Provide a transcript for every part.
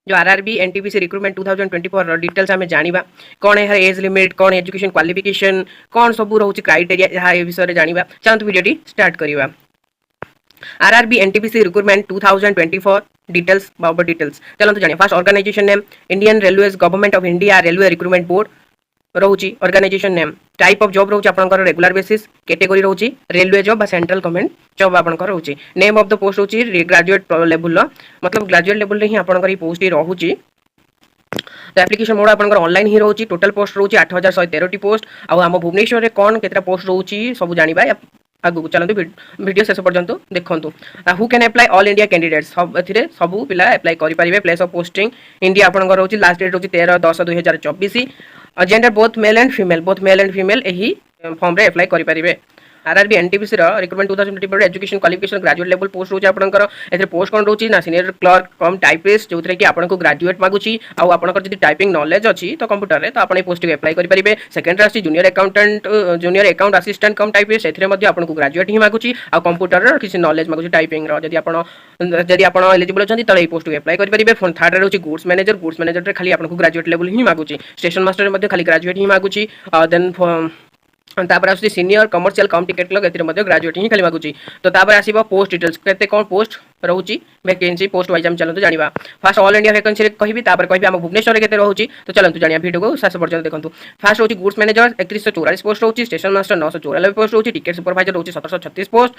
जो RRB NTPC recruitment 2024 details आम जाना कौन है एज लिमिट कौन एजुकेशन क्वालिफिकेशन कौन सब रोचे क्राइटेरिया यहाँ ए विषय जाना चलते वीडियो स्टार्ट करवा RRB NTPC recruitment 2024 details details चलते जाना first organisation name Indian railways government of India railway recruitment board रोची organisation name type of job रोचे आपनकर रेगुलर बेसिस कैटेगरी रोची रेलवे जॉब बा सेंट्रल गवर्नमेंट जॉब आपनकर रोची नेम ऑफ द पोस्ट रोची ग्रेजुएट लेवल मतलब ग्रेजुएट लेवल रे ही आपनकर ई पोस्ट ही रोची तो एप्लिकेशन मोड आपनकर ऑनलाइन ही रोची टोटल पोस्ट रोची 8113 टी पोस्ट आ हम भुवनेश्वर रे कोन केतरा पोस्ट रोची सब जानिबा आगु चलते वीडियो शेष पर्यंत देखु who can apply all India candidates सब एथिरे सब पिला अप्लाई करि परिबे प्लेस ऑफ पोस्टिंग इंडिया आपनकर रोची लास्ट डेट रोची 13/10/2024 gender both male and female यही फॉर्म रे अप्लाई करि परिबे RRB NTPC recruitment 2024 education qualification graduate level post रोचे आपनकर एथरे पोस्ट कोन रोची ना सीनियर क्लर्क कम टाइपिस्ट जोथरे कि आपनको ग्रेजुएट मागुची आ आपनकर जदि टाइपिंग नॉलेज अछि तो कंप्यूटर रे तो आपण ए पोस्ट के अप्लाई करि परिबे सेकंड रास्टी junior accountant junior account assistant cum typist एथरे मध्ये आपनको ग्रेजुएट ही मागुची आ कंप्यूटर रो किसी नॉलेज मागुची टाइपिंग रो जदि आपण एलिजिबल अछंती त ए पोस्ट के अप्लाई करि परिबे फोन थर्ड रे रोची गुड्स मैनेजर रे खाली आपनको ग्रेजुएट लेवल ही मागुची स्टेशन मास्टर रे मध्ये खाली ग्रेजुएट ही मागुची देन तापर आसी सीनियर कमर्शियल कम टिकेट लग एतिर मध्ये ग्रेजुएट ही खाली मागुची तो तापर आसीबो पोस्ट डिटेल्स केते कोन पोस्ट रहउची वैकेंसी पोस्ट वाइज हम चलंतु जानिबा फर्स्ट ऑल इंडिया वैकेंसी रे कहिबी तापर कहिबी हम भुवनेश्वर रे केते रहउची तो चलंतु जानिया वीडियो को शेष पर्यंत देखंतु फर्स्ट रहउची गुड्स मैनेजर 3144 पोस्ट रहउची स्टेशन मास्टर 994 पोस्ट रहउची टिकेट सुपरवाइजर रहउची 1736 post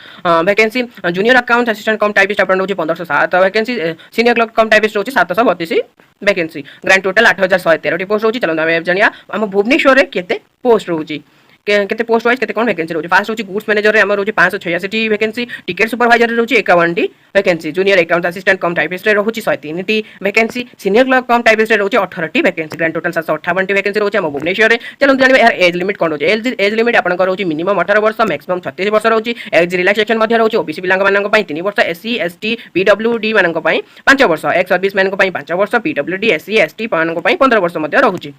vacancy junior account assistant cum typist अपन रहउची 1507 vacancy senior clerk cum typist रहउची 732 वैकेंसी ग्रांड टोटल 8113 पोस्ट रहउची चलंतु हम जानिया हम भुवनेश्वर रे केते पोस्ट रहउची केते पोस्ट वाइज केते कोन वैकेंसी रोची फास्ट रोची गुड्स मैनेजर रे हमर रोची 586 टी वैकेंसी टिकेट सुपरवाइजर रे रोची 51 टी vacancy junior account assistant cum typist रे रोची 103 टी vacancy senior clerk cum typist रे रोची 18 टी वैकेंसी ग्रांड टोटल 758 टी वैकेंसी रोची हम भुवनेश्वर रे चलंतु जानिबे यार एज लिमिट कोन रोची एज लिमिट आपन रोची मिनिमम 18 वर्ष मैक्सिमम 36 वर्ष रोची एज रिलैक्सेशन मध्ये रोची ओबीसी बिलांग मानन पई 3 वर्ष एससी एसटी पीडब्ल्यूडी मानन पई 5 वर्ष एक्स सर्विस मैन को पई 5 वर्ष पीडब्ल्यूडी एससी एसटी मानन पई 15 वर्ष मध्ये रहउची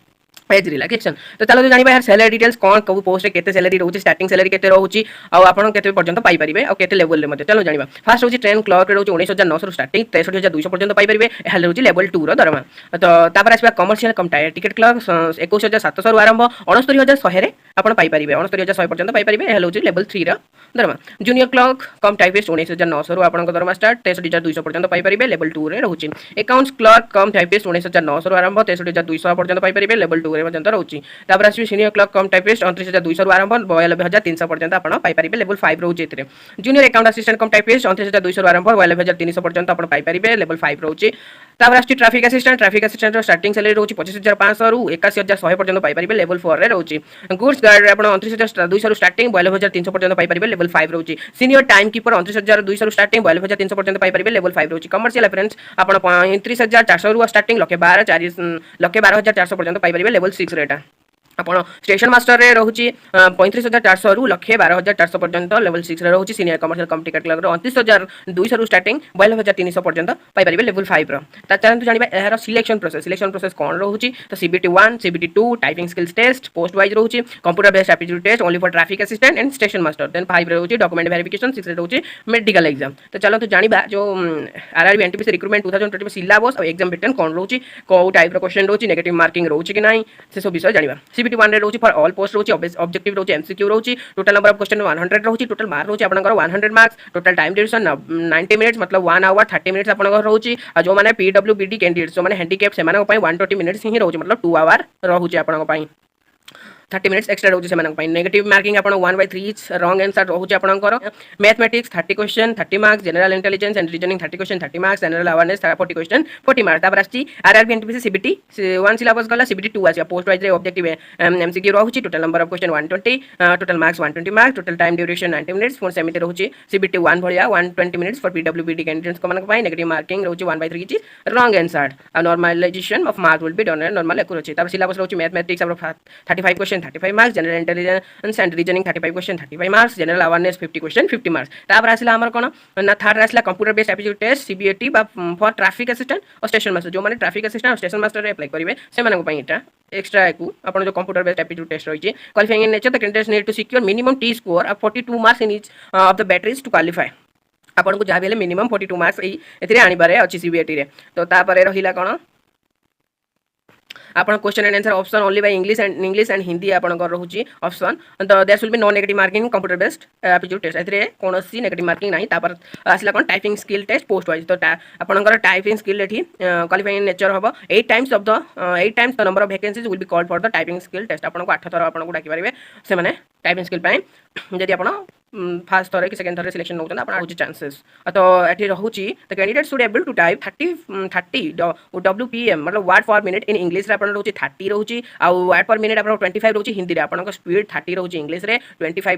एज रिलैक्सेशन तो चलो तो जानिबा यार सैलरी डिटेल्स कोन को पोस्ट रे केते सैलरी रहउची स्टार्टिंग सैलरी केते रहउची आ आपण केते पर्यंत पाई परिबे आ केते लेवल रे मध्ये चलो जानिबा फर्स्ट रहउची ट्रेन क्लर्क रे रहउची 19900 रो स्टार्टिंग 63200 पर्यंत पाई परिबे एहा रहउची लेवल 2 रो दरमा तो तापर आसीबा कमर्शियल कम टिकेट क्लर्क 21700 रो आरंभ 69100 रे आपण पाई परिबे 69100 पर्यंत पाई परिबे एहा रहउची लेवल 3 रो दरमा जूनियर क्लर्क कम टाइपिस्ट 19900 रो आपण दरमा स्टार्ट 63200 पर्यंत पाई परिबे लेवल 2 रे रहउची अकाउंट्स क्लर्क कम टाइपिस्ट 19900 रो आरंभ 63200 पर्यंत पाई परिबे लेवल 2 रे पर्यंत रहउची तापर आसी सीनियर क्लर्क कम टाइपिस्ट 29200 रु आरंभ 92300 पर्यंत आपण पाई परिबे लेवल 5 रहउची एतरे junior account assistant cum typist 29200 रु आरंभ 92300 पर्यंत आपण पाई परिबे लेवल 5 रहउची तापर आसी ट्रैफिक असिस्टेंट रो स्टार्टिंग सैलरी रहउची 25500 रु 81100 पर्यंत पाई परिबे लेवल 4 रे रहउची गुड्स गार्ड रे आपण 29200 रु स्टार्टिंग 92300 पर्यंत पाई परिबे लेवल 5 रहउची सीनियर टाइम कीपर 29200 रु स्टार्टिंग 92300 पर्यंत पाई परिबे लेवल 5 रहउची कमर्शियल अफरेंस आपण 35400 रु स्टार्टिंग 12400 पर्यंत पाई परिबे लेवल 6 रेटा आपण स्टेशन मास्टर रे रहउची 35400 रु 12400 पर्यंत लेवल 6 रे रहउची senior commercial cum ticket clerk रो 29200 रु स्टार्टिंग 92300 पर्यंत पाई परिबे लेवल 5 रो ता चलंतु जानिबा एहार सिलेक्शन प्रोसेस कोन रहउची तो CBT 1 CBT 2 typing skills test post wise रहउची computer based aptitude test only for traffic assistant and station master then 5 रहउची डॉक्यूमेंट वेरिफिकेशन 6 रहउची मेडिकल एग्जाम तो चलंतु जानिबा जो आरआरबी एनटीपीसी रिक्रुटमेंट 2024 सिलेबस और एग्जाम पैटर्न कोन रहउची को टाइप रो क्वेश्चन रहउची नेगेटिव मार्किंग रहउची कि नाही से सब विषय जानिबा सीबीटी 1 रे रहउची फॉर ऑल पोस्ट रहउची ऑब्जेक्टिव रहउची एमसीक्यू रहउची टोटल नंबर ऑफ क्वेश्चन 100 रहउची टोटल मार्क रहउची आपनकर 100 marks total time duration 90 minutes मतलब 1 आवर 30 मिनिट्स आपनकर रहउची आ जो माने पीडब्ल्यूबीडी कैंडिडेट्स जो माने हैंडीकैप से माने पई 120 मिनिट्स ही रहउची मतलब 2 आवर रहउची आपनकर पई 30 मिनिट्स एक्स्ट्रा रहउची सेमान पई नेगेटिव मार्किंग आपण 1/3 रॉन्ग आंसर रहउची आपनकर mathematics 30 question 30 marks general intelligence and reasoning 30 question 30 marks general awareness 40 question 40 marks तापर आछि आरआरबी एनटीपीसी सीबीटी 1 सिलेबस गला सीबीटी 2 आछि पोस्ट वाइज रे ऑब्जेक्टिव एमसीक्यू रहउची total number of question 120 total marks 120 marks total time duration 90 minutes for सेमिति रहउची CBT 1 भलिया 120 minutes for पीडब्ल्यूबीडी कैंडिडेट्स को मानक पई नेगेटिव मार्किंग रहउची 1/3 रॉन्ग आंसर आ normalisation of marks will be done normal accuracy तापर सिलेबस रहउची mathematics 35 question 35 marks general intelligence and reasoning 35 question 35 marks general awareness 50 question 50 marks तापर आसिला हमर कोन ना थर्ड आसिला computer based aptitude test CBAT बा फॉर ट्रैफिक असिस्टेंट और स्टेशन मास्टर जो माने ट्रैफिक असिस्टेंट और स्टेशन मास्टर रे अप्लाई करिवे से माने पई एटा एक्स्ट्रा को अपन जो कंप्यूटर बेस्ड एप्टीट्यूड टेस्ट रही qualifying in nature the candidates need to secure minimum T score of 42 marks in each of the batteries to qualify आपन को जहाँ भी मिनिमम 42 मार्क्स एथिरे आनी बारे अछि सीबीएटी रे तो तापर रहिला कोन आपन question and answer option only by English and Hindi आपनकर रहउची ऑप्शन तो there should be no negative marking computer based aptitude test एथरे कोनोसी नेगेटिव मार्किंग नाही तापर आसला कोन typing skill test post wise तो आपनकर टाइपिंग स्किल एठी क्वालिफाइंग नेचर हबो 8 times of the 8 times the number of vacancies will be called for the typing skill test आपनको 8 थर आपनको डाकी परिबे से माने टाइपिंग स्किल पाए जदि आपण फर्स्ट थर कि सेकंड थर सिलेक्शन नउछन आपण होची चांसेस तो एठी रहउची the candidate should able to type 30 WPM मतलब word per minute in English रे आपण रहउची 30 रहउची आ वर्ड पर मिनिट आपण 25 रहउची हिंदी रे आपण स्पीड 30 रहउची इंग्लिश रे 25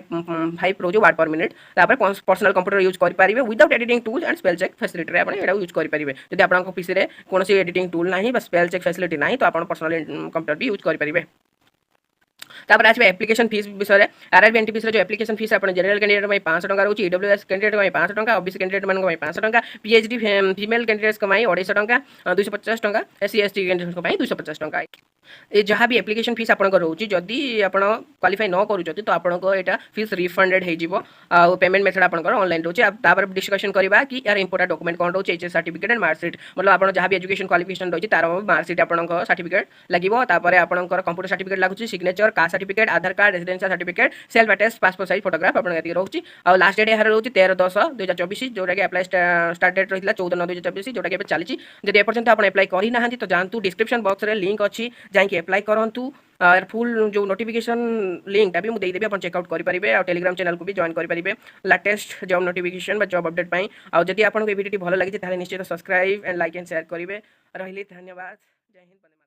5 रहउची वर्ड पर मिनिट तापर पर्सनल कंप्यूटर यूज करि परिबे without editing tool and spell check facility रे आपण एडा यूज करि परिबे जदि आपण पीसी रे कोनोसी एडिटिंग टूल नाही बस स्पेल चेक फैसिलिटी नाही तो आपण पर्सनल कंप्यूटर भी यूज करि परिबे तापर आसबे एप्लिकेशन फीस विषय आरआरबी एनटीपीसी रे जो एप्लिकेशन फीस आपण जनरल कैंडिडेट में 500 टंका रहउची ईडब्ल्यूएस कैंडिडेट में 500 टंका ओबीसी कैंडिडेट मन को 500 टंका पीएचडी फीमेल कैंडिडेट्स को 250 टंका 250 टंका एससी एसटी कैंडिडेट्स को 250 टंका ए जहाँ भी एप्लिकेशन फीस आपन रोची जदि आपण क्वालिफाई न करूचती तो आपन को एटा फीस रिफंडेड हे जिवो आ पेमेंट मेथड आपन ऑनलाइन रोची तापर डिस्कशन करबा कि यार इंपोर्टेंट डॉक्यूमेंट कोन रोची एचएस सर्टिफिकेट एंड मार्कशीट मतलब आपन जहाँ भी एजुकेशन क्वालिफिकेशन रोची तार मार्कशीट आपन को सर्टिफिकेट लागिवो तापर आपन कंप्यूटर सर्टिफिकेट लागुची signature caste certificate Aadhaar card residential certificate self attest passport size photograph आपन एति रोची आ लास्ट डेट यार रोची 13/10/2024 जोटा कि अप्लाई स्टार्ट डेट रहिला 14/9/2024 जोटा कि एबे चलीची जदि ए पर्यंत आपन अप्लाई करि नाहंती तो जानतु डिस्क्रिप्शन बॉक्स रे लिंक अछि जाई अप्लाई करंतु फुल जो नोटिफिकेशन लिंक भी मुझे देदेवी आप चेकआउट करेंगे और टेलीग्राम चैनल को भी जॉइन करेंगे latest job notification job update और जब आपको वीडियो भल लगी निश्चित subscribe and like and share करेंगे रही धन्यवाद जय हिंद।